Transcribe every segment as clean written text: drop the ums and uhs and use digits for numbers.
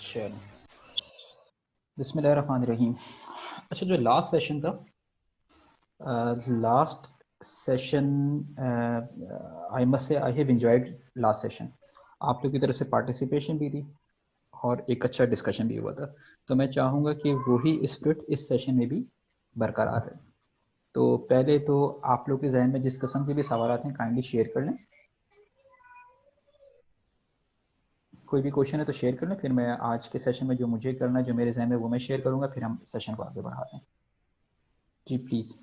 चलो, बिस्मिल्लाहिर्रहमानिर्रहीम। अच्छा, जो लास्ट सेशन था, last session I must say I have enjoyed last session. आप लोग की तरफ से पार्टिसिपेशन भी थी और एक अच्छा डिस्कशन भी हुआ था। तो मैं चाहूँगा कि वही स्पिरिट इस सेशन में भी बरकरार है। तो पहले तो आप लोग के जहन में जिस किस्म के भी सवाल हैं काइंडली शेयर कर लें। कोई भी क्वेश्चन है तो शेयर कर लें, फिर मैं आज के सेशन में जो मुझे करना है, जो मेरे जहन में, वो मैं शेयर करूँगा, फिर हम सेशन को आगे बढ़ाते हैं। जी प्लीज़।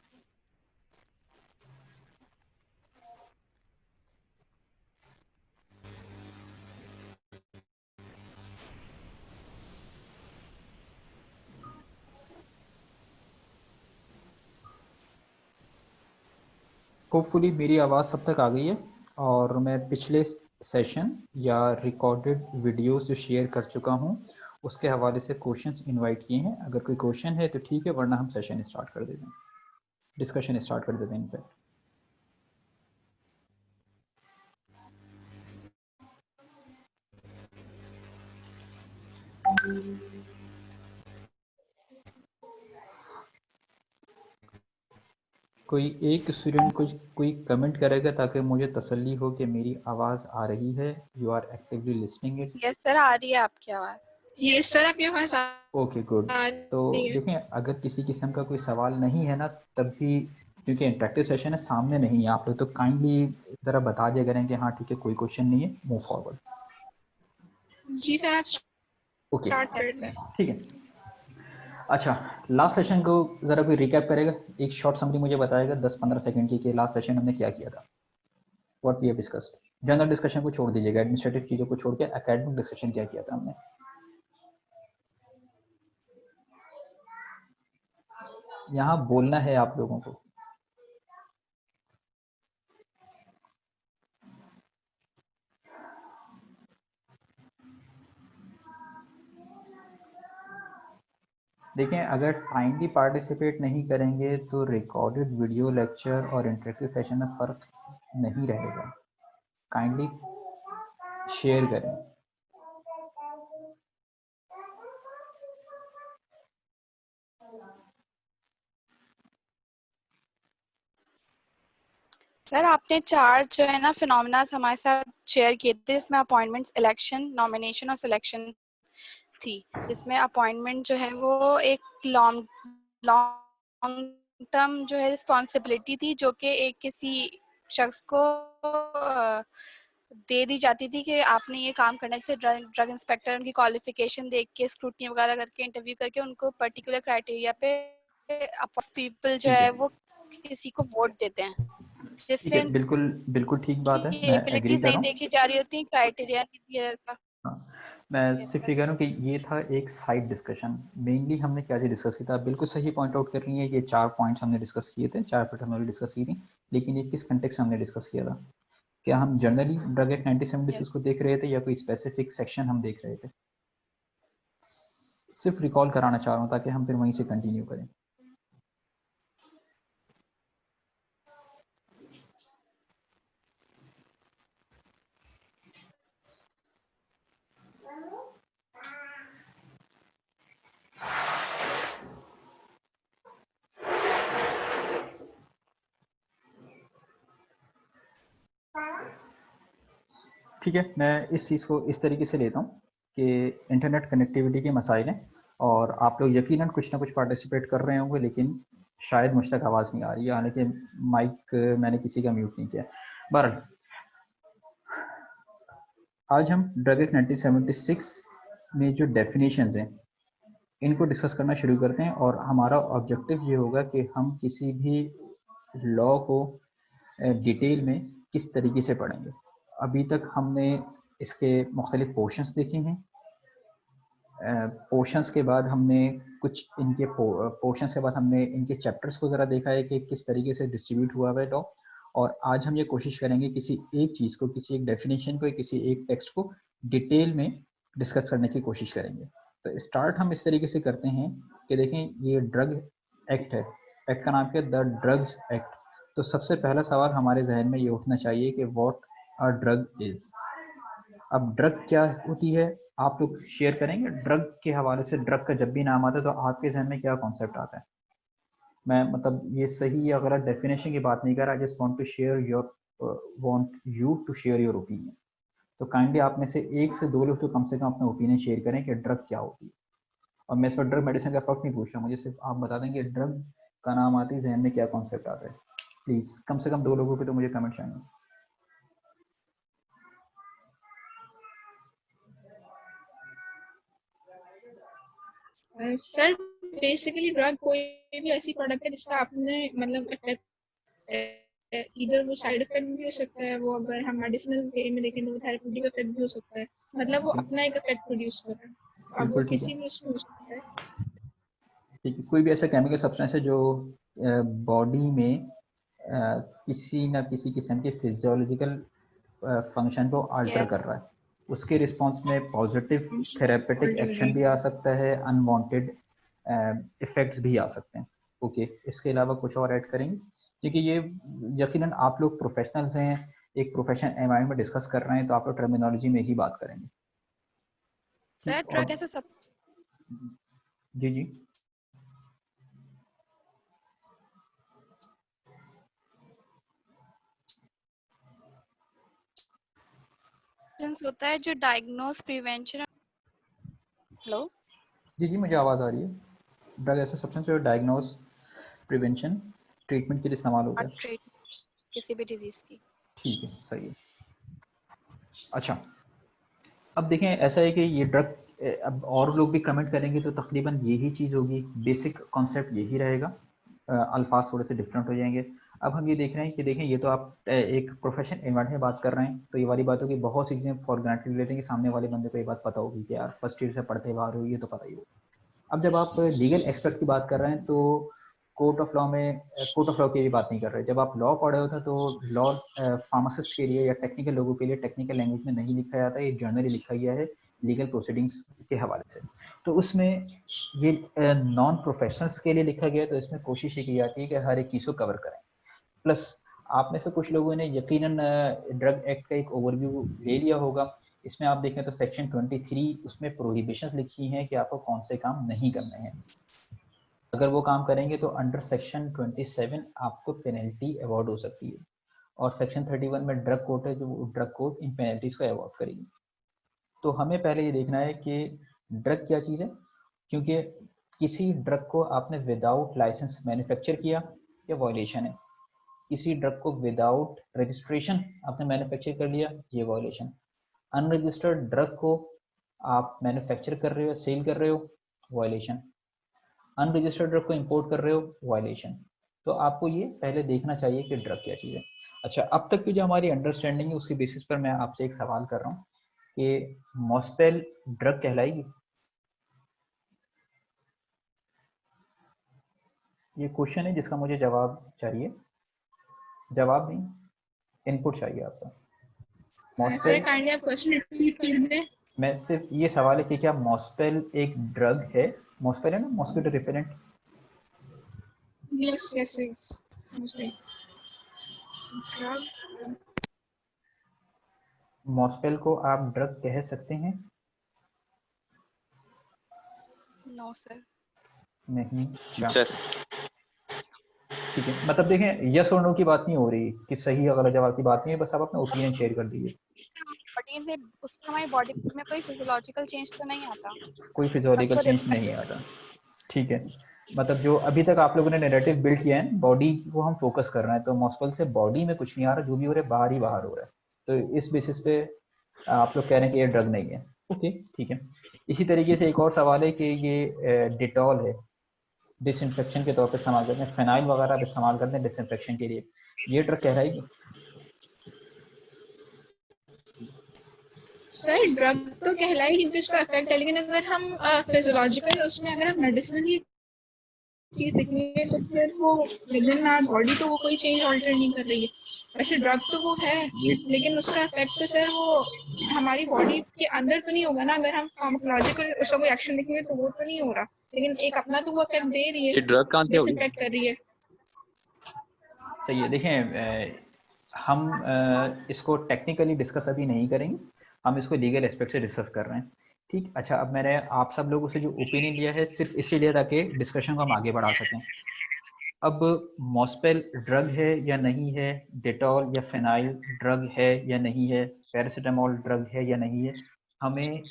होपफुली मेरी आवाज़ सब तक आ गई है और मैं पिछले सेशन या रिकॉर्डेड वीडियोस जो शेयर कर चुका हूँ उसके हवाले से क्वेश्चंस इनवाइट किए हैं। अगर कोई क्वेश्चन है तो ठीक है, वरना हम सेशन स्टार्ट कर देते हैं, डिस्कशन स्टार्ट कर देते हैं इन पर। कोई एक स्टूडेंट कुछ कोई कमेंट करेगा ताकि मुझे तसल्ली हो कि मेरी आवाज़ आ रही है, you are actively listening it. Yes sir, आ रही है आपकी आवाज। यस सर, आपकी आवाज आ ओके गुड। तो रही है। देखें, अगर किसी किस्म का कोई सवाल नहीं है ना, तब भी, क्योंकि इंटरेक्टिव सेशन है, सामने नहीं है आप लोग, तो काइंडली ज़रा बता दिया करें कि हाँ ठीक है, कोई क्वेश्चन नहीं है, मूव फॉरवर्ड। जी सर, आप ओके, स्टार्ट कर यस दें। सर। ठीक है। अच्छा, लास्ट सेशन को ज़रा कोई रिकैप करेगा, एक शॉर्ट समरी मुझे बताएगा 10-15 सेकंड की कि लास्ट सेशन हमने क्या किया था, what we have discussed. General discussion को छोड़ दीजिएगा, एडमिनिस्ट्रेटिव चीज़ों को छोड़ के एकेडमिक डिस्कशन क्या किया था हमने। यहाँ बोलना है आप लोगों को। देखें, अगर टाइमली पार्टिसिपेट नहीं करेंगे तो रिकॉर्डेड वीडियो लेक्चर और इंटरेक्टिव सेशन में फ़र्क नहीं रहेगा। काइंडली शेयर करें। सर आपने 4 जो है ना फिनोमेना हमारे साथ शेयर किए थे, इसमें अपॉइंटमेंट्स, इलेक्शन, नॉमिनेशन और सिलेक्शन थी। इसमें अपॉइंटमेंट जो है वो एक लॉन्ग टर्म जो है रिस्पॉन्सिबिलिटी थी, जो कि एक किसी शख्स को दे दी जाती थी कि आपने ये काम करना है। जैसे ड्रग इंस्पेक्टर उनकी क्वालिफिकेशन देख के, स्क्रूटनी वगैरह करके, इंटरव्यू करके उनको पर्टिकुलर क्राइटेरिया पे पीपल जो ठीक है, है वो किसी को वोट देते हैं, ठीक जिसमें है, बिल्कुल बिल्कुल ठीक बात है, उनकी मैं एग्री एबिलिटीज कर नहीं रहा हूँ। देखी जा रही होती, क्राइटेरिया नहीं दिया जाता। हाँ, मैं यस सिर्फ सर। ये कह रहा हूँ कि ये था एक साइड डिस्कशन। मेनली हमने क्या चीज़ डिस्कस किया था, बिल्कुल सही पॉइंट आउट कर रही है, ये 4 पॉइंट्स हमने डिस्कस किए थे, 4 पॉइंट हमने डिस्कस की थी। लेकिन ये किस कंटेक्स्ट में हमने डिस्कस किया था? क्या हम जनरली ड्रग एक्ट 1976 को देख रहे थे या कोई स्पेसिफिक सेक्शन हम देख रहे थे? सिर्फ रिकॉल कराना चाह रहा हूँ ताकि हम फिर वहीं से कंटिन्यू करें। ठीक है, मैं इस चीज़ को इस तरीके से लेता हूँ कि इंटरनेट कनेक्टिविटी के मसाइल हैं और आप लोग यकीनन कुछ ना कुछ पार्टिसिपेट कर रहे होंगे, लेकिन शायद मुझ तक आवाज़ नहीं आ रही है, हालांकि माइक मैंने किसी का म्यूट नहीं किया। बहरहाल, आज हम ड्रग एक्ट 1976 में जो डेफिनेशंस हैं इनको डिस्कस करना शुरू करते हैं और हमारा ऑब्जेक्टिव ये होगा कि हम किसी भी लॉ को डिटेल में किस तरीके से पढ़ेंगे। अभी तक हमने इसके मुख्तलिफ पोर्शंस देखे हैं। पोर्शंस के बाद हमने कुछ इनके पोर्शंस के बाद हमने इनके चैप्टर्स को ज़रा देखा है कि किस तरीके से डिस्ट्रीब्यूट हुआ है लॉ। और आज हम ये कोशिश करेंगे किसी एक चीज़ को, किसी एक डेफिनेशन को, किसी एक टेक्स्ट को डिटेल में डिस्कस करने की कोशिश करेंगे। तो स्टार्ट हम इस तरीके से करते हैं कि देखें, ये ड्रग एक्ट है, एक्ट का नाम क्या है? The drugs act. तो सबसे पहला सवाल हमारे जहन में ये उठना चाहिए कि व्हाट अ ड्रग इज़। अब ड्रग क्या होती है आप लोग शेयर करेंगे ड्रग के हवाले से, ड्रग का जब भी नाम आता है तो आपके जहन में क्या कॉन्सेप्ट आता है? मैं मतलब ये सही या गलत डेफिनेशन की बात नहीं कर रहा, just want to share your want you to share your opinion. तो काइंडली आप में से 1 से 2 लोग तो कम से कम अपना ओपिनियन शेयर करें कि ड्रग क्या होती है। और मैं इस पर ड्रग मेडिसिन का फर्क नहीं पूछ रहा, मुझे सिर्फ आप बता दें कि ड्रग का नाम आते ही जहन में क्या कॉन्सेप्ट आता है। प्लीज कम से कम 2 लोगों के तो मुझे कमेंट चाहिए। सर बेसिकली ड्रग कोई भी ऐसी प्रोडक्ट है जिसका आपने मतलब इफेक्ट इधर वो साइड इफेक्ट भी हो सकता है, वो अगर हम मेडिसिनल वे में देखें तो वो थेरेप्यूटिक इफेक्ट भी हो सकता है, मतलब वो अपना एक इफेक्ट प्रोड्यूस कर रहा है। अब वो बिल्कुल ठीक किसी है। भी उसमें हो सकता है। ठीक है, कोई भी ऐसा केमिकल सब्सटेंस है जो बॉडी में किसी ना किसी किस्म के फिजियोलॉजिकल फंक्शन को अल्टर कर यस रहा है, उसके रिस्पॉन्स में पॉजिटिव थेरेपेटिक एक्शन भी आ सकता है, अनवांटेड इफेक्ट्स भी आ सकते हैं। ओके, इसके अलावा कुछ और ऐड करेंगे? क्योंकि ये यकीनन आप लोग प्रोफेशनल्स हैं, एक प्रोफेशनल एनवायरनमेंट में डिस्कस कर रहे हैं, तो आप लोग टर्मिनोलॉजी में ही बात करेंगे। सर, और ड्रग ऐसे सब जी जी होता है जो डायग्नोस प्रिवेंशन। हेलो, जी जी मुझे आवाज़ आ रही है। ड्रग ऐसा सब्सटेंस जो डायग्नोस, प्रिवेंशन, ट्रीटमेंट के लिए इस्तेमाल होता और है। ट्रीट किसी भी डिजीज की। ठीक है, सही है। अच्छा, अब देखें ऐसा है कि ये ड्रग, अब और लोग भी कमेंट करेंगे तो तकरीबन यही चीज़ होगी, बेसिक कॉन्सेप्ट यही रहेगा, अल्फाज थोड़े से डिफरेंट हो जाएंगे। अब हम ये देख रहे हैं कि देखें ये तो आप एक प्रोफेशनल एनवायरनमेंट में बात कर रहे हैं, तो ये वाली बात होगी, बहुत सी चीज़ें फॉर ग्रांटेड लेते हैं कि सामने वाले बंदे को ये बात पता होगी कि यार फर्स्ट ईयर से पढ़ते बाहर हो, ये तो पता ही हो। अब जब आप लीगल एक्सपर्ट की बात कर रहे हैं तो कोर्ट ऑफ लॉ में, कोर्ट ऑफ लॉ की भी बात नहीं कर रहे, जब आप लॉ पढ़े होते हैं तो लॉ फार्मासिस्ट के लिए या टेक्निकल लोगों के लिए टेक्निकल लैंग्वेज में नहीं लिखा जाता है, ये जनरली लिखा गया है लीगल प्रोसीडिंग्स के हवाले से। तो उसमें ये नॉन प्रोफेशनल्स के लिए लिखा गया है, तो इसमें कोशिश ये की जाती है कि हर एक चीज़ को कवर करें। प्लस आप में से कुछ लोगों ने यकीनन ड्रग एक्ट का एक ओवरव्यू ले लिया होगा। इसमें आप देखें तो सेक्शन 23 उसमें प्रोहिबिशंस लिखी हैं कि आपको कौन से काम नहीं करने हैं। अगर वो काम करेंगे तो अंडर सेक्शन 27 आपको पेनल्टी अवॉर्ड हो सकती है, और सेक्शन 31 में ड्रग कोर्ट है, जो ड्रग कोर्ट इन पेनल्टीज को अवॉर्ड करेगी। तो हमें पहले ये देखना है कि ड्रग क्या चीज़ है, क्योंकि किसी ड्रग को आपने विदाउट लाइसेंस मैन्युफैक्चर किया, या वॉयलेशन है। किसी ड्रग को विदाउट रजिस्ट्रेशन आपने मैन्युफैक्चर कर लिया, ये वॉयलेशन। अनरजिस्टर्ड ड्रग को आप मैन्युफैक्चर कर रहे हो, सेल कर रहे हो, वॉयलेशन। अनरजिस्टर्ड ड्रग को इंपोर्ट कर रहे हो, वायलेशन। तो आपको ये पहले देखना चाहिए कि ड्रग क्या चीज़ है। अच्छा, अब तक की जो हमारी अंडरस्टैंडिंग है उसके बेसिस पर मैं आपसे एक सवाल कर रहा हूँ कि मॉस्पेल ड्रग कहलाएगी? ये क्वेश्चन है जिसका मुझे जवाब चाहिए, जवाब नहीं, इनपुट चाहिए आपका। सर मॉस्पेल, काइंडली आप क्वेश्चन रिपीट कर दें। मैं सिर्फ ये सवाल है कि क्या मॉस्पेल एक ड्रग है? मॉस्पेल है ना, mosquito repellent. Yes yes yes, समझ गई। ड्रग मॉस्पेल को आप ड्रग कह सकते हैं? No sir. नहीं। सर ठीक है, मतलब देखें यस और नो की बात नहीं हो रही कि सही या गलत जवाब की बात नहीं है, बस आप अपना ओपिनियन शेयर कर दीजिए। बॉडी से उससे हमारी बॉडी में कोई फिजियोलॉजिकल चेंज तो नहीं आता, कोई बस फिजियोलॉजिकल वो चेंज नहीं आता। ठीक है, मतलब जो अभी तक आप लोगों ने नैरेटिव बिल्ड किया है बॉडी को हम फोकस कर रहे हैं, तो मॉस्पेल से बॉडी में कुछ नहीं आ रहा, जो भी हो रहा है बाहर ही बाहर हो रहा है। तो इस बेसिस पे आप लोग कह रहे हैं कि ये ड्रग नहीं है। ओके ठीक है। इसी तरीके से एक और सवाल है कि ये डिटॉल है, डिसइंफेक्शन के तौर पर इस्तेमाल करते हैं, फिनाइल वगैरह आप इस्तेमाल करते हैं डिसइंफेक्शन के लिए, ये ड्रग कहलाएगी? सर ड्रग तो कहलाएगी क्योंकि उसका इफेक्ट है, लेकिन अगर हम फिजियोलॉजिकल उसमें अगर हम मेडिसिनली चीज देखेंगे तो फिर वो विद इन आवर बॉडी तो वो कोई चेंज ऑल्टर नहीं कर रही है। वैसे ड्रग तो वो है, लेकिन उसका इफेक्ट तो सर वो हमारी बॉडी के अंदर तो नहीं होगा ना। अगर हम फार्माकोलॉजिकल उसका कोई एक्शन देखेंगे तो वो तो नहीं हो रहा, लेकिन एक अपना तो वो इफेक्ट दे रही है, ये ड्रग कहाँ से होगी? डिसइफेक्ट कर रही है। सही है। देखें हम इसको टेक्निकली डिस्कस अभी नहीं करेंगे, हम इसको लीगल एस्पेक्ट से डिस्कस कर रहे हैं ठीक, अच्छा अब मैंने आप सब लोगों से जो ओपिनियन लिया है सिर्फ इसलिए ताकि डिस्कशन को हम आगे बढ़ा सकें। अब मॉस्पेल ड्रग है या नहीं है, डेटॉल या फिनाइल ड्रग है या नहीं है, पैरासीटामोल ड्रग है या नहीं है, हमें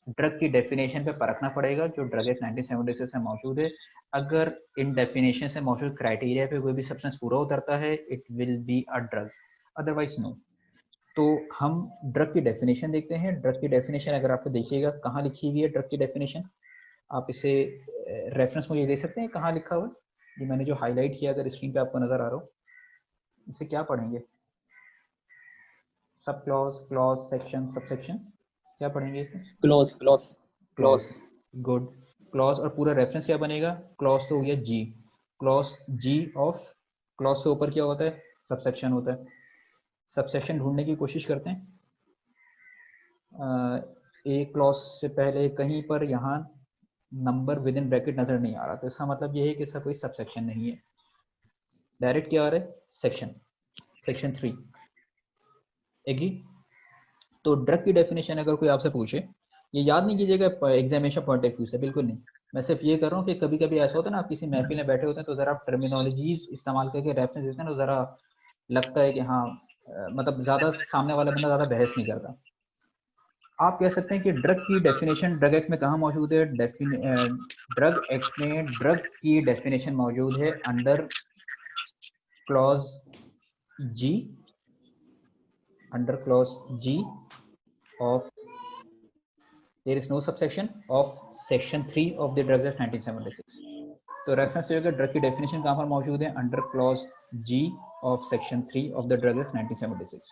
ड्रग की डेफिनेशन पे परखना पड़ेगा जो ड्रग एक्ट 1976 में मौजूद है। अगर इन डेफिनेशन से मौजूद क्राइटेरिया पे कोई भी सब्सटेंस पूरा उतरता है it will be a drug, otherwise no. तो हम ड्रग की डेफिनेशन देखते हैं। ड्रग की डेफिनेशन अगर आपको देखिएगा कहाँ लिखी हुई है ड्रग की डेफिनेशन, आप इसे रेफरेंस मुझे दे सकते हैं कहाँ लिखा हुआ है? ये मैंने जो हाईलाइट किया अगर स्क्रीन पे आपको नजर आ रहा हो, इसे क्या पढ़ेंगे? Sub clause, clause, section, subsection, क्या पढ़ेंगे इसे? Close close clause, close. Good. Clause और पूरा रेफरेंस क्या बनेगा? क्लॉज तो हो गया जी, क्लॉज जी ऑफ, क्लॉज से ऊपर क्या होता है? सबसेक्शन होता है। सबसेक्शन ढूंढने की कोशिश करते हैं। ए क्लॉज से पहले कहीं पर यहाँ नंबर विद इन ब्रैकेट नजर नहीं आ रहा, तो इसका मतलब ये है कि इसका कोई सबसेक्शन नहीं है। डायरेक्ट क्या आ रहा है? Section, section 3। एग्री? तो ड्रग की डेफिनेशन अगर कोई आपसे पूछे, ये याद नहीं कीजिएगा एग्जामिनेशन पॉइंट ऑफ व्यू से, बिल्कुल नहीं। मैं सिर्फ ये कर रहा हूँ कि कभी कभी ऐसा होता है ना, आप किसी महफिल में बैठे होते हैं तो जरा आप टर्मिनोलॉजीज इस्तेमाल करके रेफरेंस देते हैं तो जरा लगता है कि हाँ मतलब ज्यादा सामने वाला बंदा ज्यादा बहस नहीं करता। आप कह सकते हैं कि ड्रग की डेफिनेशन ड्रग एक्ट में कहाँ मौजूद है? ड्रग एक्ट में ड्रग की डेफिनेशन मौजूद है under clause ji, under clause ji of there is no subsection of section 3 of the Drugs Act 1976। तो रेफरेंस जो ड्रग की डेफिनेशन कहाँ पर मौजूद है? Under clause ji of section 3 of the drug act 1976।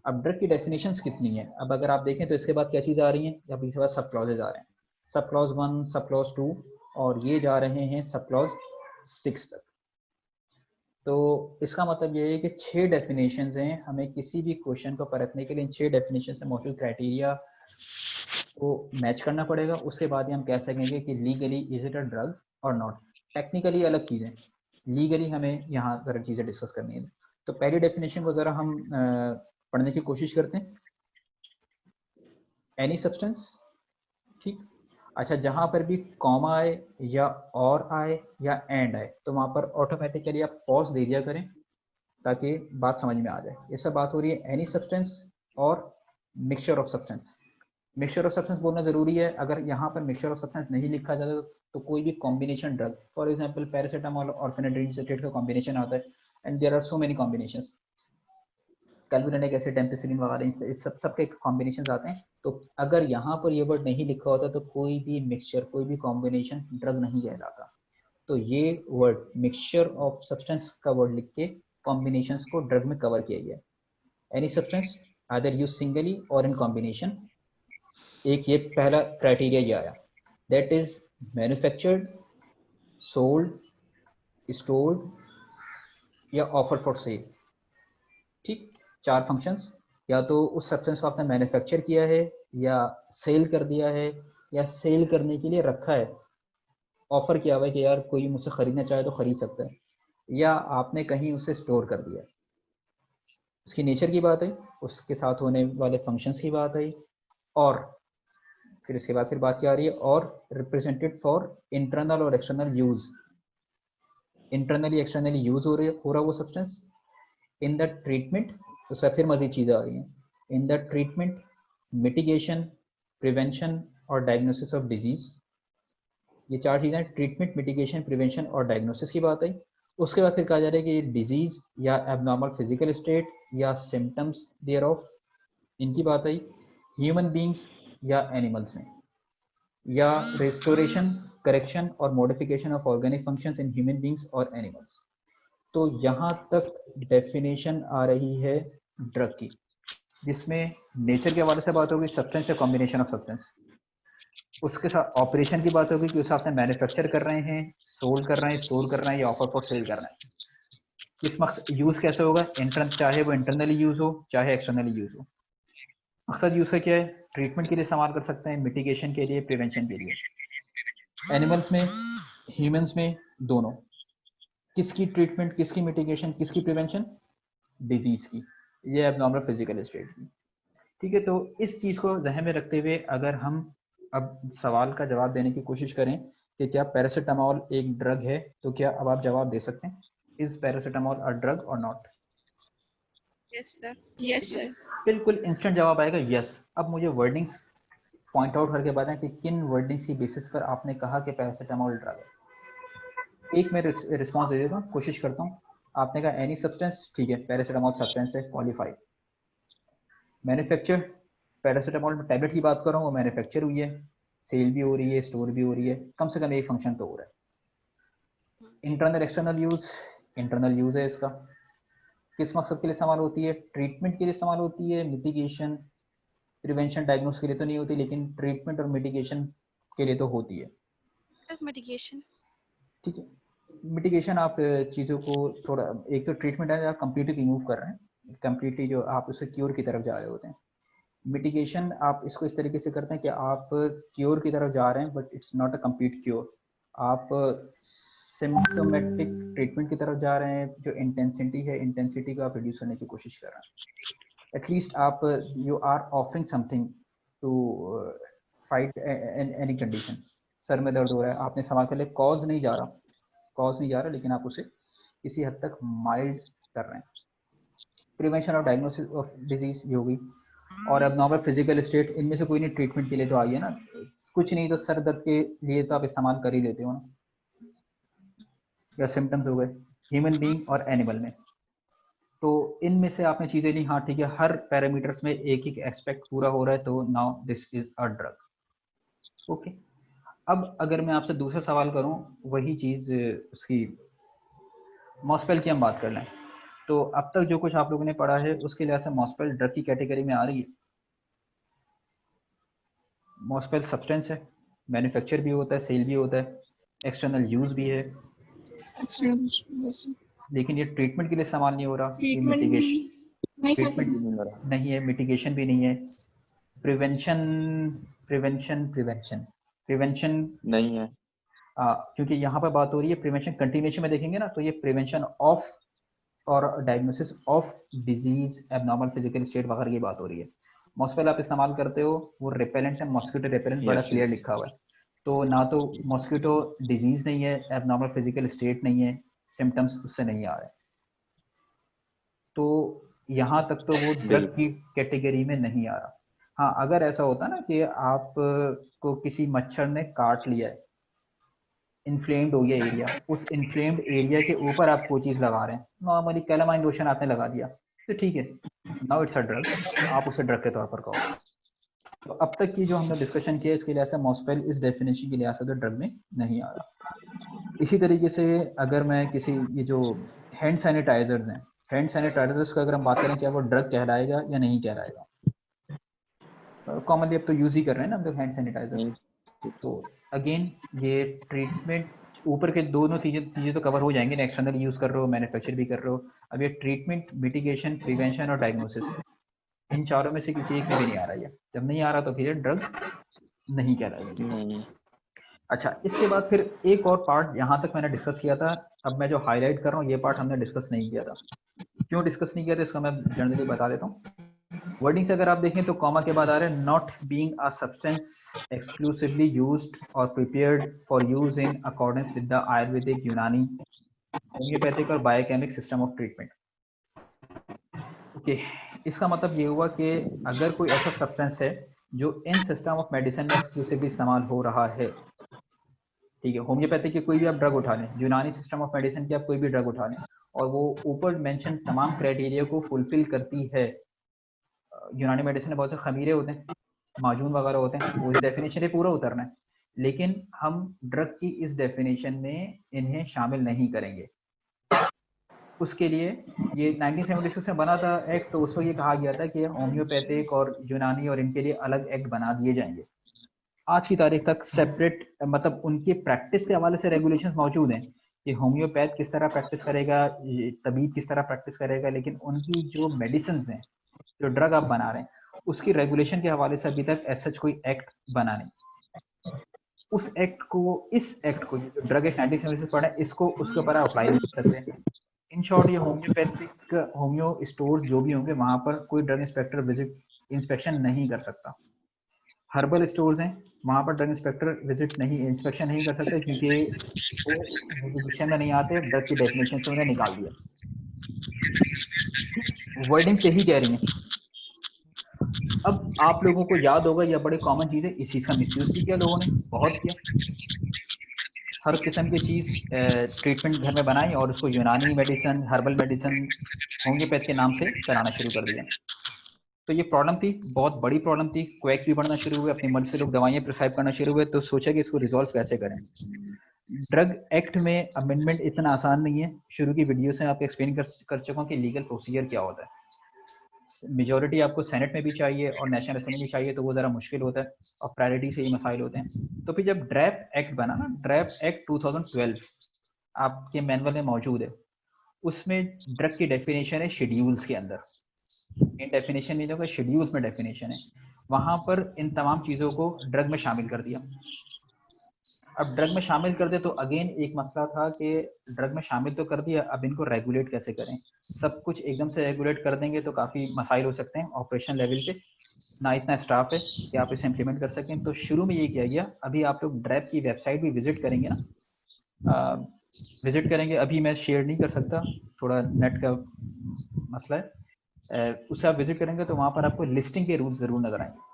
अब ड्रग की डेफिनेशंस कितनी है? अब अगर आप देखें तो इसके बाद क्या चीज आ रही है? अब इसके बाद सब क्लॉजेज आ रहे हैं, सब क्लॉज 1, सब क्लॉज 2 और ये जा रहे हैं सब क्लॉज 6 तक। तो इसका मतलब ये है कि 6 डेफिनेशंस हैं। हमें किसी भी क्वेश्चन को परखने के लिए इन 6 डेफिनेशन से मौजूद क्राइटेरिया को मैच करना पड़ेगा। उसके बाद ही हम कह सकेंगे कि legally is it a drug और नॉट। टेक्निकली अलग चीज़ है, लीगली हमें यहाँ जरा चीज़ें डिस्कस करनी है। तो पहली डेफिनेशन को जरा हम पढ़ने की कोशिश करते हैं। एनी सब्सटेंस, ठीक। अच्छा, जहां पर भी कॉमा आए या और आए या एंड आए तो वहां पर ऑटोमेटिकली आप पॉज दे दिया करें ताकि बात समझ में आ जाए। ये सब बात हो रही है एनी सब्सटेंस और mixture of substance. Mixture of substance बोलना जरूरी है। अगर यहाँ पर मिक्सचर ऑफ सब्सटेंस नहीं लिखा जाता तो कोई भी combination drug, for example paracetamol और फेनाड्रीन सिट्रेट का कॉम्बिनेशन आता है and there are so many combinations, clavulanic acid, ampicillin वगैरह, इस सब सबके कॉम्बिनेशंस आते हैं। तो अगर यहाँ पर ये वर्ड नहीं लिखा होता तो कोई भी मिक्सचर, कोई भी कॉम्बिनेशन ड्रग नहीं कहलाता। तो ये वर्ड मिक्सचर ऑफ सब्सटेंस का वर्ड लिख के कॉम्बिनेशंस को ड्रग में कवर किया गया। Any substance either use singly और इन कॉम्बिनेशन। एक ये पहला क्राइटेरिया ये आया, that is manufactured, sold, stored या ऑफर फॉर सेल। ठीक, 4 फंक्शंस, या तो उस सब्सटेंस को आपने मैन्युफैक्चर किया है या सेल कर दिया है या सेल करने के लिए रखा है, ऑफर किया हुआ है कि यार कोई मुझसे खरीदना चाहे तो खरीद सकता है, या आपने कहीं उसे स्टोर कर दिया। उसकी नेचर की बात है, उसके साथ होने वाले फंक्शंस की बात है, और फिर इसके बाद फिर बात क्या आ रही है? और रिप्रेजेंटेड फॉर इंटरनल और external use. Internally externally use हो रहा वो सब्सटेंस इन द ट्रीटमेंट। उसका फिर मजीद चीजें आ रही हैं, in the treatment, mitigation, prevention और डायग्नोसिस ऑफ डिजीज। ये 4 चीजें, ट्रीटमेंट, मिटिगेशन, प्रिवेंशन और डायग्नोसिस की बात है। उसके बाद फिर कहा जा रहा है कि डिजीज या एबनॉर्मल फिजिकल स्टेट या सिम्टम्स देयर ऑफ, इनकी बात आई ह्यूमन बींग्स या एनिमल्स में, या रेस्टोरेशन, करेक्शन और modification of organic functions in human beings और एनिमल्स। तो यहाँ तक डेफिनेशन आ रही है ड्रग की, जिसमें नेचर के हवाले से बात होगी, सब्सटेंस या कॉम्बिनेशन ऑफ सब्सटेंस। उसके साथ ऑपरेशन की बात होगी कि उसे आपने मैन्युफैक्चर कर रहे हैं, सोल्ड कर रहे हैं, स्टोर कर रहे हैं या ऑफर फॉर सेल कर रहे हैं। किस मकसद यूज कैसे होगा? चाहे वो इंटरनली यूज हो चाहे एक्सटर्नली यूज हो। मकसद यूज का क्या है? ट्रीटमेंट के लिए इस्तेमाल कर सकते हैं, मिटिगेशन के लिए, प्रिवेंशन के लिए। एनिमल्स में, ह्यूमंस में, दोनों। किसकी ट्रीटमेंट, किसकी मिटिगेशन, किसकी प्रिवेंशन? डिजीज की, ये एबनॉर्मल फिजिकल स्टेट की। ठीक है, तो इस चीज को ज़हन में रखते हुए अगर हम अब सवाल का जवाब देने की कोशिश करें कि क्या पैरासीटामोल एक ड्रग है, तो क्या अब आप जवाब दे सकते हैं, इज पैरासीटामोल अ ड्रग और not? Yes sir. Yes sir. बिल्कुल इंस्टेंट जवाब आएगा यस। अब मुझे वर्डिंग्स पॉइंट आउट करके बताएं कि किन वर्डिंग्स की बेसिस पर आपने कहा कि पैरासीटामोल ड्रग है। एक मैं रिस्पॉन्स दे देता हूँ, कोशिश करता हूँ। आपने कहा एनी सब्सटेंस, ठीक है, पैरासीटामोल सब्सटेंस है, क्वालिफाइड। मैन्युफैक्चर, पैरासीटामोल में टैबलेट की बात कर रहा हूँ, वो मैन्युफैक्चर हुई है, सेल भी हो रही है, स्टोर भी हो रही है, कम से कम एक फंक्शन तो हो रहा है। Internal external use, internal use है इसका। किस मकसद के लिए इस्तेमाल होती है? ट्रीटमेंट के लिए इस्तेमाल होती है, मिटिगेशन, प्रिवेंशन, डायग्नोस के लिए तो नहीं होती, लेकिन ट्रीटमेंट और मिटिगेशन के लिए तो होती है। मिटिगेशन। ठीक है, मिटिगेशन आप चीज़ों को थोड़ा, एक तो ट्रीटमेंट है आप कंप्लीटली रिमूव कर रहे हैं, कंप्लीटली जो आप उससे क्योर की तरफ जा रहे होते हैं। मिटिगेशन आप इसको इस तरीके से करते हैं कि आप क्योर की तरफ जा रहे हैं, but it's not a complete cure. आप सिम्टोमेटिक ट्रीटमेंट की तरफ जा रहे हैं, जो इंटेंसिटी है, इंटेंसिटी को आप रिड्यूस करने की कोशिश कर रहे हैं। एटलीस्ट आप you are offering something to fight any condition. सर में दर्द हो रहा है, आपने सवाल कर लिया, कॉज नहीं जा रहा, कॉज नहीं जा रहा, लेकिन आप उसे किसी हद तक माइल्ड कर रहे हैं। प्रिवेंशन और डायग्नोसिस ऑफ डिजीज ये होगी। और अब नॉर्मल फिजिकल स्टेट, इनमें से कोई नहीं ट्रीटमेंट के लिए तो आई है ना, कुछ नहीं तो सर दर्द के लिए तो आप इस्तेमाल कर ही लेते हो ना, या सिम्टम्स हो गए ह्यूमन बीइंग और एनिमल में। तो इनमें से आपने चीजें ली, हाँ ठीक है, हर पैरामीटर्स में एक एक एस्पेक्ट पूरा हो रहा है, तो now this is a drug. Okay, अब अगर मैं आपसे दूसरा सवाल करूं, वही चीज उसकी मॉस्पेल की हम बात कर लें, तो अब तक जो कुछ आप लोगों ने पढ़ा है उसके लिहाज से मॉस्पेल ड्रग की कैटेगरी में आ रही है। मॉस्पेल सब्सटेंस है, मैन्युफैक्चर भी होता है, सेल भी होता है, एक्सटर्नल यूज भी है, लेकिन ये ट्रीटमेंट के लिए इस्तेमाल नहीं हो रहा, ये ट्रीटमेंट मिटिगेशन, नहीं सर। ट्रीटमेंट नहीं है, मिटिगेशन भी नहीं है, प्रिवेंशन, प्रिवेंशन नहीं है, क्योंकि यहाँ पर बात हो रही है प्रिवेंशन, कंटिन्यूएशन में देखेंगे ना, तो ये प्रिवेंशन ऑफ और diagnosis of disease, abnormal physical state वगैरह की बात हो रही है। मॉस्पेल आप इस्तेमाल करते हो, वो रिपेलेंट है, मॉस्किटो रिपेलेंट, बड़ा Yes, क्लियर yes. लिखा हुआ है। तो ना तो मॉस्किटो डिजीज नहीं है, एबनॉर्मल फिजिकल स्टेट नहीं है, सिम्टम्स उससे नहीं आ रहे, तो यहाँ तक तो वो ड्रग बिल्कुल। की कैटेगरी में नहीं आ रहा। हाँ, अगर ऐसा होता ना कि आप को किसी मच्छर ने काट लिया है, इन्फ्लेम्ड हो गया एरिया, उस इन्फ्लेम्ड एरिया के ऊपर आप कोई चीज लगा रहे हैं, नॉर्मली कैलामाइन लोशन आपने लगा दिया, तो ठीक है, नाउ इट्स अ ड्रग, आप उसे ड्रग के तौर पर कहो। तो अब तक की जो हमने डिस्कशन किया, इसके लिहाज से मॉस्पेल इस डेफिनेशन के लिहाज से तो ड्रग में नहीं आ रहा। इसी तरीके से अगर मैं किसी, ये जो हैंड सैनिटाइजर्स हैं, हैंड सैनिटाइजर्स का अगर हम बात करें, क्या वो ड्रग कहलाएगा या नहीं कहलाएगा? कॉमनली अब तो यूज ही कर रहे हैं ना हम लोग हैंड सैनिटाइजर। नहीं, तो अगेन ये ट्रीटमेंट, ऊपर के दोनों चीजें तो कवर हो जाएंगे ना, एक्सटर्नल यूज कर रहे हो, मैन्युफैक्चर भी कर रहे हो। अब ये ट्रीटमेंट, मिटिगेशन, प्रिवेंशन और डायग्नोसिस, इन चारों में से किसी एक में भी नहीं आ रहा है। जब नहीं आ रहा तो फिर ड्रग नहीं कहलाएगी। नहीं। अच्छा, इसके बाद फिर एक और पार्ट यहाँ तक मैंने डिस्कस किया था, अब मैं जो हाईलाइट कर रहा हूँ ये पार्ट हमने डिस्कस नहीं किया था। क्यों डिस्कस नहीं किया था इसका मैं जनरली बता देता हूँ। वर्डिंग से अगर आप देखें तो कॉमा के बाद आ रहा है not being a substance exclusively used और prepared for use in accordance with the Ayurvedic, Unani, homoeopathic और biochemic system of treatment. Okay, इसका मतलब ये हुआ कि अगर कोई ऐसा सब्सटेंस है जो इन सिस्टम ऑफ मेडिसिन में एक्सक्लूसिवली इस्तेमाल हो रहा है, ठीक है, होम्योपैथिक की कोई भी आप ड्रग उठा लें, यूनानी सिस्टम ऑफ मेडिसिन की आप कोई भी ड्रग उठा लें, और वो ऊपर मेंशन तमाम क्राइटेरिया को फुलफिल करती है। यूनानी मेडिसिन में बहुत से खमीरे होते हैं, माजून वगैरह होते हैं, वो इस डेफिनेशन से पूरा उतरना है, लेकिन हम ड्रग की इस डेफिनेशन में इन्हें शामिल नहीं करेंगे। उसके लिए ये 1976 में बना था एक्ट, तो उसको ये कहा गया था कि होम्योपैथिक और यूनानी और इनके लिए अलग एक्ट बना दिए जाएंगे। आज की तारीख तक सेपरेट, मतलब उनके प्रैक्टिस के हवाले से रेगुलेशंस मौजूद हैं कि होम्योपैथ किस तरह प्रैक्टिस करेगा, तबीब किस तरह प्रैक्टिस करेगा, लेकिन उनकी जो मेडिसिन हैं, जो ड्रग आप बना रहे हैं, उसकी रेगुलेशन के हवाले से अभी तक ऐसा कोई एक्ट बना नहीं। उस एक्ट को, इस एक्ट को, जो ड्रग एक्ट 1976 पढ़ा है, इसको उसके ऊपर आप अप्लाई नहीं कर सकते। इन शॉर्ट, ये होम्योपैथिक, होम्यो स्टोर्स जो भी होंगे वहां पर कोई ड्रग इंस्पेक्टर विजिट, इंस्पेक्शन नहीं कर सकता। हर्बल स्टोर्स हैं, वहाँ पर ड्रग इंस्पेक्टर इंस्पेक्शन नहीं कर सकते क्योंकि वो जुरिडिक्शन में नहीं आते, ड्रग की डेफिनेशन से उन्हें निकाल दिया। वर्डिंग से ही कह रही हैं। अब आप लोगों को याद होगा, यह बड़ी कॉमन चीज है, इस चीज का मिसयूज भी किया लोगों ने, बहुत किया। हर किस्म की चीज ट्रीटमेंट घर में बनाई और उसको यूनानी मेडिसिन, हर्बल मेडिसिन, होम्योपैथ के नाम से चलाना शुरू कर दिया। तो ये प्रॉब्लम थी, बहुत बड़ी प्रॉब्लम थी। क्वैक भी बढ़ना शुरू हुए, अपनी मर्जी से लोग दवाइयां प्रिस्क्राइब करना शुरू हुए। तो सोचा कि इसको रिजॉल्व कैसे करें। ड्रग एक्ट में अमेंडमेंट इतना आसान नहीं है। शुरू की वीडियो से आपको एक्सप्लेन कर चुका हूँ कि लीगल प्रोसीजर क्या होता है। मेजोरिटी आपको सेनेट में भी चाहिए और नेशनल असेंबली में चाहिए, तो वो ज़रा मुश्किल होता है और प्रायोरिटी से ही मसाइल होते हैं। तो फिर जब ड्रैप एक्ट बना ना, ड्रैप एक्ट 2012 आपके मैनुअल में मौजूद है, उसमें ड्रग की डेफिनेशन है शेड्यूल्स के अंदर। इन डेफिनेशन नहीं होगा, शेड्यूल्स में डेफिनेशन है, वहां पर इन तमाम चीज़ों को ड्रग में शामिल कर दिया। अब ड्रग में शामिल कर दे तो अगेन एक मसला था कि ड्रग में शामिल तो कर दिया, अब इनको रेगुलेट कैसे करें। सब कुछ एकदम से रेगुलेट कर देंगे तो काफ़ी मसाइल हो सकते हैं ऑपरेशन लेवल पे, ना इतना स्टाफ है कि आप इसे इम्प्लीमेंट कर सकें। तो शुरू में ये किया गया, अभी आप लोग ड्रैप की वेबसाइट भी विजिट करेंगे ना, विजिट करेंगे, अभी मैं शेयर नहीं कर सकता, थोड़ा नेट का मसला है। उसे आप विजिट करेंगे तो वहाँ पर आपको लिस्टिंग के रूल्स ज़रूर नज़र आएंगे।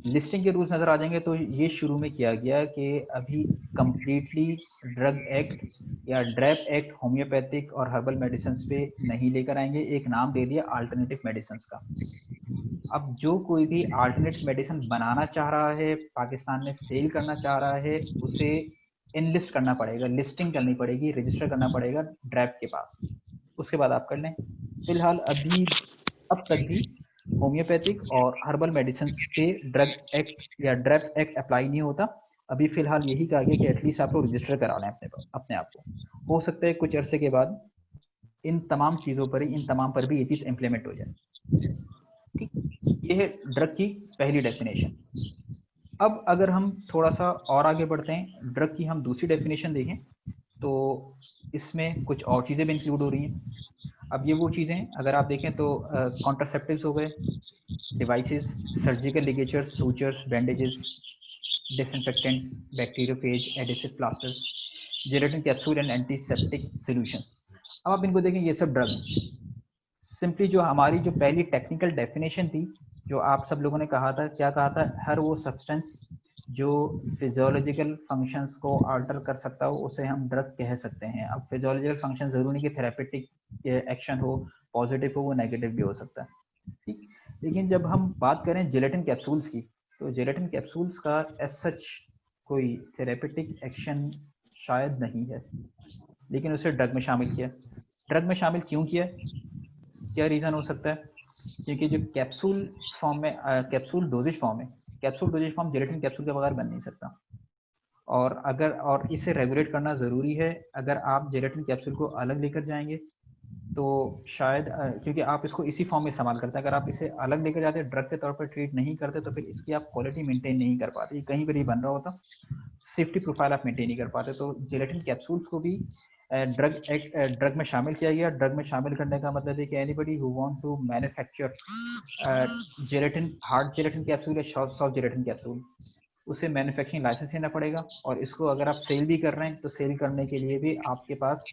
लिस्टिंग के रूल्स नज़र आ जाएंगे। तो ये शुरू में किया गया कि अभी कंप्लीटली ड्रग एक्ट या ड्रैप एक्ट होम्योपैथिक और हर्बल मेडिसिन पे नहीं लेकर आएंगे, एक नाम दे दिया अल्टरनेटिव मेडिसिन का। अब जो कोई भी अल्टरनेटिव मेडिसिन बनाना चाह रहा है, पाकिस्तान में सेल करना चाह रहा है, उसे इनलिस्ट करना पड़ेगा, लिस्टिंग करनी पड़ेगी, रजिस्टर करना पड़ेगा ड्रैप के पास, उसके बाद आप कर लें। फिलहाल अभी अब तक भी होम्योपैथिक और हर्बल मेडिसिन पे ड्रग एक्ट या ड्रैप एक्ट अप्लाई नहीं होता। अभी फिलहाल यही कहा गया कि एटलीस्ट आप लोग रजिस्टर करा लें अपने आप को। हो सकता है कुछ अरसे के बाद इन तमाम चीज़ों पर ही, इन तमाम पर भी ये चीज़ इम्प्लीमेंट हो जाए। ठीक, ये है ड्रग की पहली डेफिनेशन। अब अगर हम थोड़ा सा और आगे बढ़ते हैं, ड्रग की हम दूसरी डेफिनेशन देखें तो इसमें कुछ और चीज़ें भी इंक्लूड हो रही हैं। अब ये वो चीज़ें, अगर आप देखें तो कॉन्ट्रासेप्टिव्स हो गए, devices, surgical ligatures, sutures, bandages, disinfectants, bacteriophage, adhesive plasters, gelatin capsule and antiseptic solution. अब आप इनको देखें, ये सब ड्रग हैं। सिंपली जो हमारी जो पहली टेक्निकल डेफिनेशन थी, जो आप सब लोगों ने कहा था, क्या कहा था, हर वो सब्सटेंस जो फिजियोलॉजिकल फंक्शंस को अल्टर कर सकता हो उसे हम ड्रग कह सकते हैं। अब फिजियोलॉजिकल फंक्शन जरूरी नहीं कि थेरेपेटिक एक्शन हो, पॉजिटिव हो, वो नेगेटिव भी हो सकता है। ठीक, लेकिन जब हम बात करें जेलेटिन कैप्सूल्स की, तो जेलेटिन कैप्सूल्स का एज सच कोई थेरेपेटिक एक्शन शायद नहीं है, लेकिन उसे ड्रग में शामिल किया। ड्रग में शामिल क्यों किया, क्या रीज़न हो सकता है? क्योंकि जो कैप्सूल फॉर्म में, कैप्सूल डोजेज फॉर्म है, capsule dosage form gelatin capsule के बगैर बन नहीं सकता। और इसे रेगुलेट करना ज़रूरी है। अगर आप जेलेटिन कैप्सूल को अलग लेकर जाएंगे तो शायद क्योंकि आप इसको इसी फॉर्म में इस्तेमाल करते हैं, अगर आप इसे अलग लेकर जाते, ड्रग के तौर पर ट्रीट नहीं करते, तो फिर इसकी आप क्वालिटी मेंटेन नहीं कर पाते, कहीं पर ही बन रहा होता, सेफ्टी प्रोफाइल आप मेंटेन नहीं कर पाते। तो जेलेटिन कैप्सूल्स को भी ड्रग में शामिल किया गया। ड्रग में शामिल करने का मतलब है कि anybody who want to manufacture gelatin, hard gelatin capsule या सॉफ्ट जेलेटिन कैप्सूल, उसे मैन्युफैक्चरिंग लाइसेंस लेना पड़ेगा। और इसको अगर आप सेल भी कर रहे हैं तो सेल करने के लिए भी आपके पास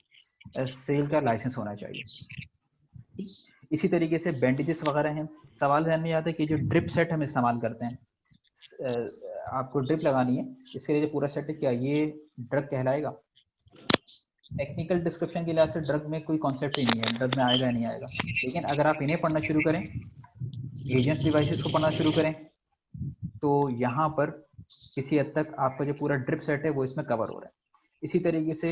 सेल का लाइसेंस होना चाहिए। इसी तरीके से बैंडेजेस वगैरह हैं। सवाल ध्यान में आता है कि जो ड्रिप सेट हम इस्तेमाल करते हैं, आपको ड्रिप लगानी है, इसके लिए जो पूरा सेट है, क्या ये ड्रग कहलाएगा? टेक्निकल डिस्क्रिप्शन के लिहाज से ड्रग में कोई कॉन्सेप्ट ही नहीं है, ड्रग में आएगा या नहीं आएगा। लेकिन अगर आप इन्हें पढ़ना शुरू करें, एजेंट्स डिवाइसेस को पढ़ना शुरू करें, तो यहाँ पर किसी हद तक आपका जो पूरा ड्रिप सेट है वो इसमें कवर हो रहा है। इसी तरीके से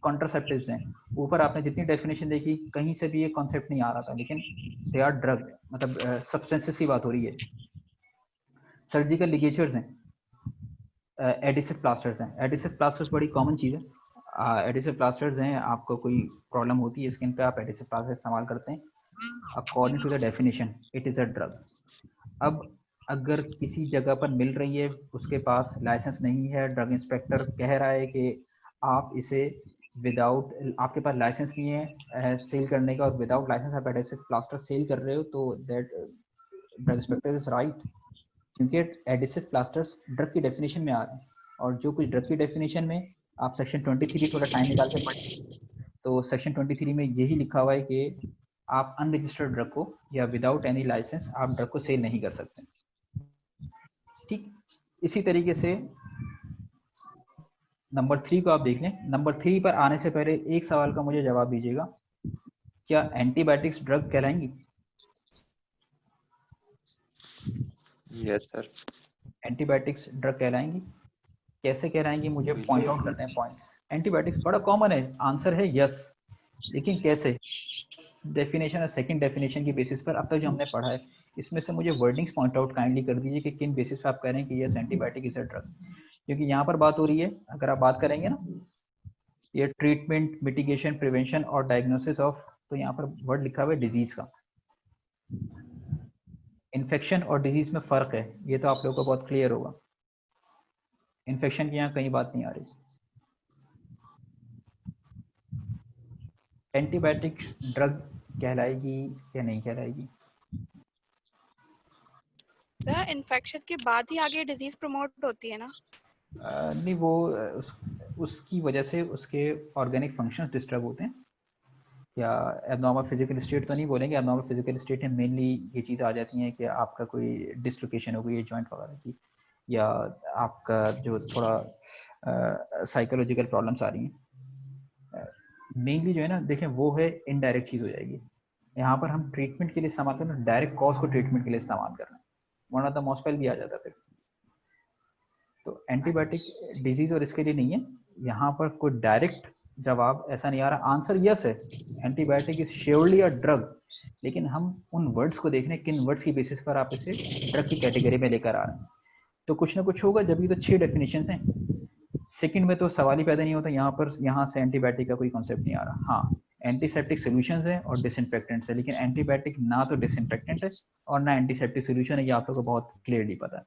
कॉन्ट्रासेप्टिव्स हैं, ऊपर आपने जितनी डेफिनेशन देखी कहीं से भी ये कॉन्सेप्ट नहीं आ रहा था, लेकिन दे आर ड्रग, मतलब सब्सटेंसेस की बात हो रही है। सर्जिकल लिगेचर्स हैं, एडिसिव प्लास्टर्स हैं। एडिसिव प्लास्टर्स बड़ी कॉमन चीज़ है। एडिसिव प्लास्टर्स हैं, आपको कोई प्रॉब्लम होती है स्किन पे, आप एडिसिव प्लास्टर इस्तेमाल करते हैं, according to the definition it is a drug. अब अगर किसी जगह पर मिल रही है, उसके पास लाइसेंस नहीं है, ड्रग इंस्पेक्टर कह रहा है कि आप इसे विदाउट, आपके पास लाइसेंस नहीं है सेल करने का, और विदाउट लाइसेंस आप एडिसिव प्लास्टर सेल कर रहे हो, तो that drug inspector is right क्योंकि एडिसिव प्लास्टर्स ड्रग की डेफिनेशन में आ रहे हैं, और जो कुछ ड्रग की डेफिनेशन में आप सेक्शन 23 थोड़ा टाइम निकाल के पढ़िए, तो सेक्शन 23 में यही लिखा हुआ है कि आप अनरजिस्टर्ड ड्रग को या विदाउट एनी लाइसेंस आप ड्रग को सेल नहीं कर सकते। ठीक, इसी तरीके से नंबर 3 को आप देख लें। नंबर 3 पर आने से पहले एक सवाल का मुझे जवाब दीजिएगा, क्या एंटीबायोटिक्स ड्रग कहलाएंगी? Yes sir. एंटीबायोटिक्स ड्रग कहलाएंगी? कैसे कहलाएंगी, मुझे पॉइंट आउट करते हैं पॉइंट्स। एंटीबायोटिक्स बड़ा कॉमन है, आंसर है यस, लेकिन कैसे? डेफिनेशन और सेकंड डेफिनेशन की बेसिस पर अब तक जो हमने पढ़ा है, इसमें से मुझे वर्डिंग्स पॉइंट आउट काइंडली कर दीजिए कि किन बेसिस पर आप कह रहे हैं कि yes antibiotic is a drug. क्योंकि यहाँ पर बात हो रही है, अगर आप बात करेंगे ना, ये ट्रीटमेंट, मिटिगेशन, प्रिवेंशन और डायग्नोसिस ऑफ, तो यहाँ पर वर्ड लिखा हुआ है डिजीज का। इन्फेक्शन और डिजीज में फर्क है, ये तो आप लोगों को बहुत क्लियर होगा। इन्फेक्शन की यहाँ कहीं बात नहीं आ रही। एंटीबायोटिक ड्रग कहलाएगी या नहीं कहलाएगी? सर इन्फेक्शन के बाद ही आगे डिजीज प्रमोट होती है ना? नहीं, वो उसकी वजह से उसके ऑर्गेनिक फंक्शंस डिस्टर्ब होते हैं, या एबनॉर्मल फिजिकल स्टेट तो नहीं बोलेंगे, एबनॉर्मल फिजिकल स्टेट में मेनली ये चीज़ आ जाती है कि आपका कोई डिसलोकेशन हो गई है जॉइंट वगैरह की, या आपका जो थोड़ा साइकोलॉजिकल प्रॉब्लम्स आ रही हैं, मेनली जो है ना, देखें वो है इनडायरेक्ट चीज़ हो जाएगी। यहाँ पर हम ट्रीटमेंट के लिए इस्तेमाल कर रहे हैं, डायरेक्ट कॉज को ट्रीटमेंट के लिए इस्तेमाल कर रहे हैं, वरना तो मॉस्पेल भी आ जाता फिर। तो एंटीबायोटिक डिजीज और इसके लिए नहीं है, यहाँ पर कोई डायरेक्ट जवाब ऐसा नहीं आ रहा। आंसर यस है, antibiotic is surely a drug, लेकिन हम उन वर्ड्स को देख रहे हैं, किन वर्ड्स की बेसिस पर आप इसे ड्रग की कैटेगरी में लेकर आ रहे हैं। तो कुछ ना कुछ होगा, जब ये तो 6 डेफिनेशंस हैं, सेकंड में तो सवाल ही पैदा नहीं होता। यहाँ पर यहाँ से एंटीबायोटिक का कोई कॉन्सेप्ट नहीं आ रहा। हाँ, एंटीसेप्टिक सॉल्यूशंस है और डिसइंफेक्टेंट्स है, लेकिन एंटीबायोटिक ना तो डिसइंफेक्टेंट है और ना एंटीसेप्टिक सॉल्यूशन है, ये आप लोगों को बहुत क्लियरली पता है।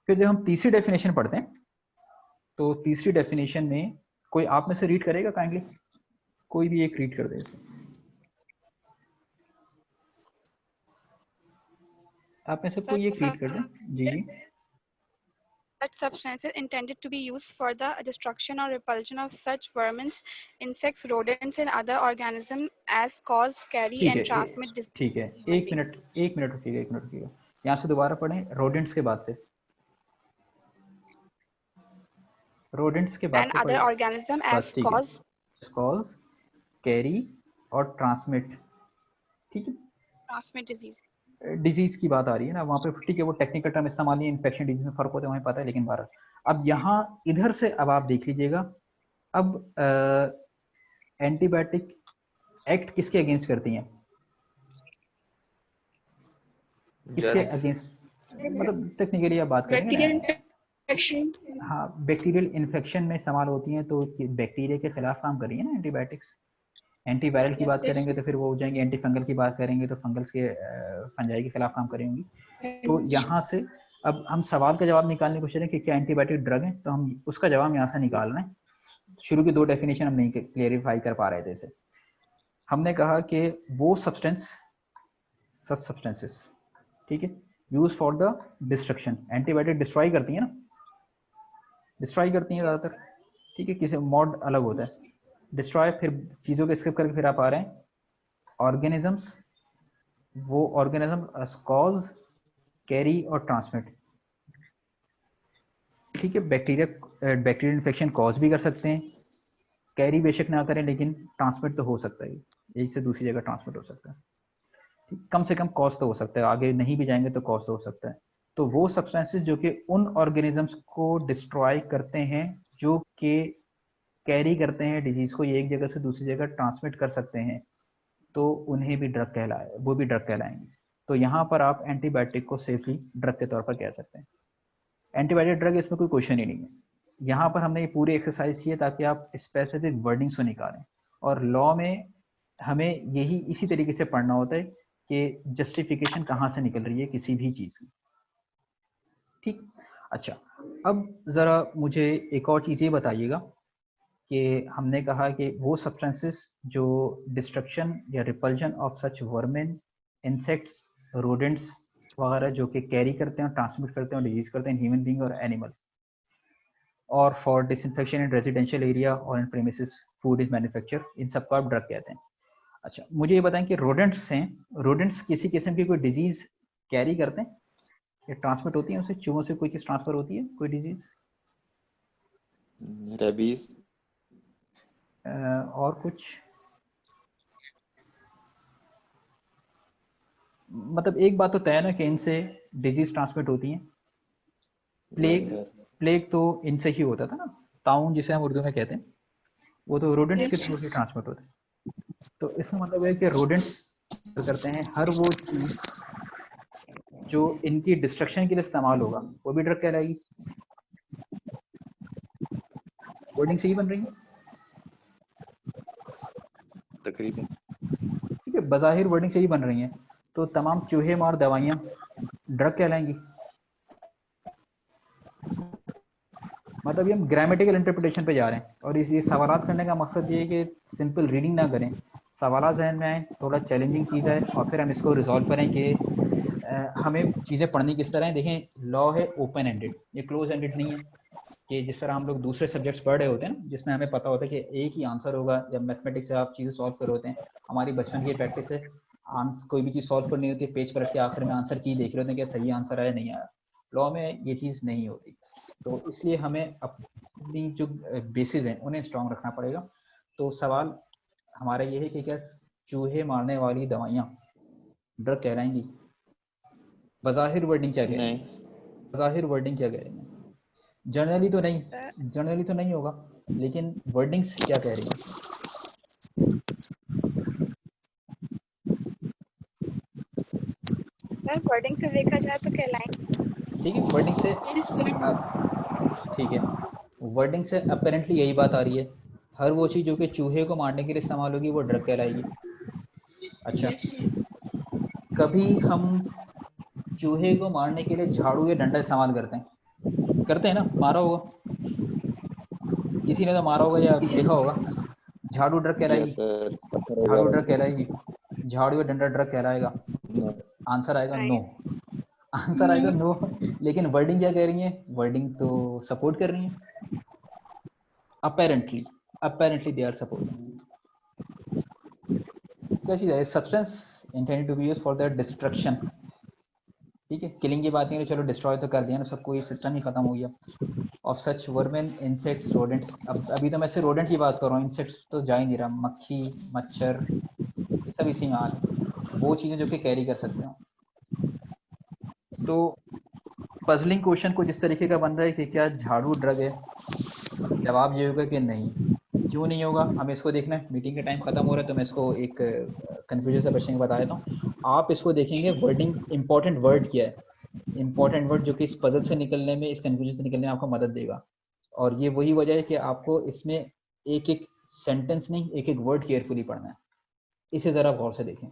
फिर जब हम तीसरी डेफिनेशन पढ़ते हैं, तो तीसरी डेफिनेशन में कोई आप में से रीड करेगा काइंडली, कोई भी एक रीड कर दे इसे। आप में से कोई एक रीड कर दे। जी जी। Such substances intended to be used for the destruction or repulsion of such vermin, insects, rodents, and other organisms as cause, carry, and transmit disease. ठीक है, एक मिनट रुकिएगा, एक मिनट रुकिएगा। यहाँ से दोबारा पढ़ें, रोडेंट्स के बाद से, रोडेंट्स के बाद and से other organism as cause, carry और transmit। ठीक है, transmit disease। डिजीज की बात आ रही है ना, वहां पे ठीक है, वो टेक्निकल टर्म इस्तेमाल नहीं है, इन्फेक्शन डिजीज में फर्क होता है, हमें पता है, लेकिन बार अब यहाँ इधर से अब आप देख लीजिएगा, अब एंटीबायोटिक एक्ट किसके अगेंस्ट करती हैं? किसके अगेंस्ट, मतलब टेक्निकली आप बात करेंगे ना, हाँ, बैक्टीरियल इन्फेक्शन में इस्तेमाल होती हैं, तो बैक्टीरिया के खिलाफ काम कर रही है ना एंटीबायोटिक्स। एंटीवायरल की बात करेंगे तो फिर वो हो जाएंगे, एंटी फंगल की बात करेंगे तो फंगल्स के फंजाई के खिलाफ काम करेंगी। तो यहाँ से अब हम सवाल का जवाब निकालने की कोशिश करें कि क्या एंटीबायोटिक ड्रग है, तो हम उसका जवाब यहाँ से निकाल रहे हैं। शुरू की 2 डेफिनेशन हम नहीं क्लियरिफाई कर पा रहे थे इसे। हमने कहा कि वो सब्सटेंसेस, ठीक है, use for the destruction. Antibiotic destroy करती है ना, डिस्ट्रॉय करती हैं ज्यादातर, ठीक है, किसी मोड अलग होता है डिस्ट्रॉय, फिर चीजों को स्किप करके फिर आप आ रहे हैं ऑर्गेनिजम्स, वो ऑर्गेनिज्म कॉज, कैरी और ट्रांसमिट। ठीक है, बैक्टीरियल इन्फेक्शन कॉज भी कर सकते हैं, कैरी बेशक ना करें, लेकिन ट्रांसमिट तो हो सकता है, एक से दूसरी जगह ट्रांसमिट हो सकता है। ठीक, कम से कम कॉज तो हो सकता है, आगे नहीं भी जाएंगे तो कॉज तो हो सकता है। तो वो सब्सटेंसेस जो कि उन ऑर्गेनिजम्स को डिस्ट्रॉय करते हैं, जो कि कैरी करते हैं डिजीज को, ये एक जगह से दूसरी जगह ट्रांसमिट कर सकते हैं, तो उन्हें भी ड्रग कहलाए, वो भी ड्रग कहलाएंगे। तो यहाँ पर आप एंटीबायोटिक को सेफली ड्रग के तौर पर कह सकते हैं। एंटीबायोटिक ड्रग, इसमें कोई क्वेश्चन ही नहीं है। यहाँ पर हमने ये पूरी एक्सरसाइज की है ताकि आप स्पेसिफिक वर्डिंग्स को निकालें, और लॉ में हमें यही इसी तरीके से पढ़ना होता है कि जस्टिफिकेशन कहाँ से निकल रही है किसी भी चीज की। ठीक, अच्छा, अब जरा मुझे एक और चीज ये बताइएगा कि हमने कहा कि वो सब्सटेंसेस जो डिस्ट्रक्शन या repulsion of such vermin, insects, rodents वगैरह जो कि कैरी करते हैं, ट्रांसमिट करते हैं और डिजीज करते हैं ह्यूमन बीइंग और एनिमल, और for disinfection in residential area और इन प्रीमिसेस फूड इज मैन्युफैक्चर, इन सबको आप ड्रग कहते हैं। अच्छा, मुझे ये बताएं कि रोडेंट्स हैं, रोडेंट्स किसी किस्म की कोई डिजीज कैरी करते हैं या ट्रांसमिट होती है उनसे, चूहों से कोई चीज ट्रांसफर होती है, कोई डिजीज? रेबीज। और कुछ? मतलब एक बात तो तय है ना कि इनसे डिजीज ट्रांसमिट होती है। प्लेग, प्लेग तो इनसे ही होता था ना, ताउन जिसे हम उर्दू में कहते हैं, वो तो रोडेंट्स के थ्रू ही ट्रांसमिट होता है। तो इसका मतलब है कि रोडेंट्स करते हैं हर वो चीज जो इनकी डिस्ट्रक्शन के लिए इस्तेमाल होगा, वो भी ड्रग कहलाएगी। वर्डिंग सही बन रही है? तकरीबन। ठीक है, बज़ाहिर वर्डिंग सही बन रही है। तो तमाम चूहे मार दवाइयाँ ड्रग कहलाएंगी। मतलब ये हम ग्रामेटिकल इंटरप्रिटेशन पे जा रहे हैं, और इस ये सवालात करने का मकसद ये है कि सिंपल रीडिंग ना करें, सवालात जहन में आए, थोड़ा चैलेंजिंग चीज़ है, और फिर हम इसको रिजॉल्व करें कि हमें चीज़ें पढ़नी किस तरह है। देखें, लॉ है ओपन एंडेड, ये क्लोज एंडेड नहीं है कि जिस तरह हम लोग दूसरे सब्जेक्ट्स पढ़ रहे होते हैं ना, जिसमें हमें पता होता है कि एक ही आंसर होगा, या मैथमेटिक्स से आप चीज़ें सॉल्व कर रहे होते हैं। हमारी बचपन की प्रैक्टिस है, कोई भी चीज़ सॉल्व करनी होती है, पेज पर रख के आखिर में आंसर की देख रहे होते हैं कि सही आंसर आया नहीं आया। लॉ में ये चीज़ नहीं होती, तो इसलिए हमें अपनी जो बेसिस हैं उन्हें स्ट्रॉन्ग रखना पड़ेगा। तो सवाल हमारा ये है कि क्या चूहे मारने वाली दवाइयाँ ड्रग कहलाएंगी? बज़ाहिर वर्डिंग क्या कह रही है? बज़ाहिर वर्डिंग क्या कह रही है? जनरली तो नहीं, जनरली तो नहीं होगा, लेकिन वर्डिंग्स क्या कह रही हैं? वर्डिंग से देखा जाए तो कहलाएंगे। ठीक है, वर्डिंग से ठीक है, वर्डिंग से अपेरेंटली यही बात आ रही है, हर वो चीज़ जो कि चूहे को मारने के लिए इस्तेमाल होगी वो ड्रग कहलाएगी। अच्छा, कभी हम चूहे को मारने के लिए झाड़ू या डंडा इस्तेमाल करते हैं ना, मारा होगा, किसी ने तो मारा होगा या देखा होगा। झाड़ू ड्रग कहलाएगी? Yes sir. झाड़ू ड्रग कहलाएगी? झाड़ू या डंडा ड्रग कहलाएगा? आंसर आएगा नो, आंसर आएगा नो। लेकिन वर्डिंग क्या कह रही है? वर्डिंग तो सपोर्ट कर रही है, apparently, apparently they are supporting. क्या चीज है? Substance intended to be used for the destruction. ठीक है, किलिंग की बात नहीं है, चलो डिस्ट्रॉय तो कर दिया ना, सब कोई सिस्टम ही खत्म हो गया। ऑफ सच वर्मेन, इंसेक्ट्स, रोडेंट्स, अब अभी तो मैं सिर्फ रोडेंट की बात कर रहा हूँ, इंसेक्ट्स तो जा ही नहीं रहा, मक्खी, मच्छर, ये सब इसी में आ रहे हैं, वो चीजें जो कि कैरी कर सकते हो। तो पजलिंग क्वेश्चन कुछ इस तरीके का बन रहा है कि क्या झाड़ू ड्रग है? जवाब ये होगा कि नहीं। क्यों नहीं होगा, हमें इसको देखना है। मीटिंग का टाइम खत्म हो रहा है, तो मैं इसको एक कंफ्यूजन से बचने के बता देता हूँ। आप इसको देखेंगे, वर्डिंग इंपॉर्टेंट वर्ड क्या है, इंपॉर्टेंट वर्ड जो कि इस पजल से निकलने में, इस कंफ्यूजन से निकलने में आपको मदद देगा। और ये वही वजह है कि आपको इसमें एक एक सेंटेंस नहीं, एक एक वर्ड केयरफुली पढ़ना है। इसे जरा गौर से देखें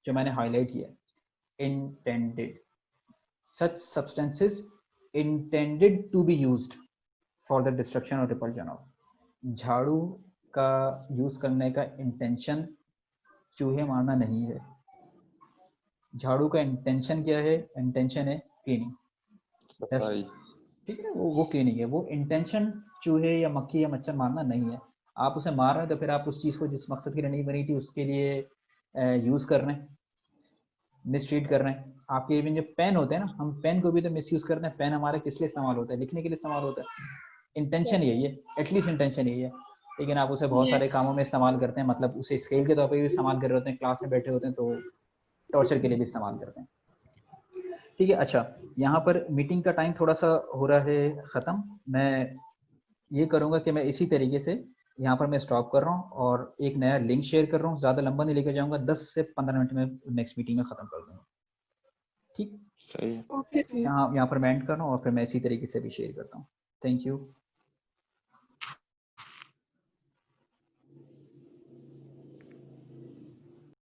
जो मैंने हाईलाइट किया है। Intended, such substances intended to be used for the destruction or repulsion of। झाड़ू का यूज करने का इंटेंशन चूहे मारना नहीं है। झाड़ू का इंटेंशन क्या है? इंटेंशन है क्लीनिंग, सफाई। ठीक है, वो क्लीनिंग है। वो इंटेंशन चूहे या मक्खी या मच्छर मारना नहीं है। आप उसे मार रहे हैं तो फिर आप उस चीज को जिस मकसद के लिए नहीं बनी थी उसके लिए यूज कर रहे हैं, मिसट्रीट कर रहे हैं। आपके इवन जो पेन होते हैं ना, हम पेन को भी तो मिसयूज करते हैं। पेन हमारे किस लिए इस्तेमाल होता है? लिखने के लिए इस्तेमाल होता है। इंटेंशन यही है, एटलीस्ट इंटेंशन यही है। लेकिन आप उसे बहुत सारे कामों में इस्तेमाल करते हैं, मतलब उसे स्केल के तौर पर भी इस्तेमाल कर रहे होते हैं, क्लास में बैठे होते हैं तो टॉर्चर के लिए भी इस्तेमाल करते हैं। ठीक है, अच्छा, यहाँ पर मीटिंग का टाइम थोड़ा सा हो रहा है ख़त्म। मैं ये करूँगा कि मैं इसी तरीके से यहाँ पर मैं स्टॉप कर रहा हूँ और एक नया लिंक शेयर कर रहा हूँ। ज़्यादा लंबा नहीं लेकर जाऊँगा, 10 से 15 मिनट में नेक्स्ट मीटिंग में ख़त्म कर दूँगा। ठीक, सही है। Okay sir. यहाँ पर मैं एंड कर रहा हूँ और फिर मैं इसी तरीके से भी शेयर करता हूँ। Thank you.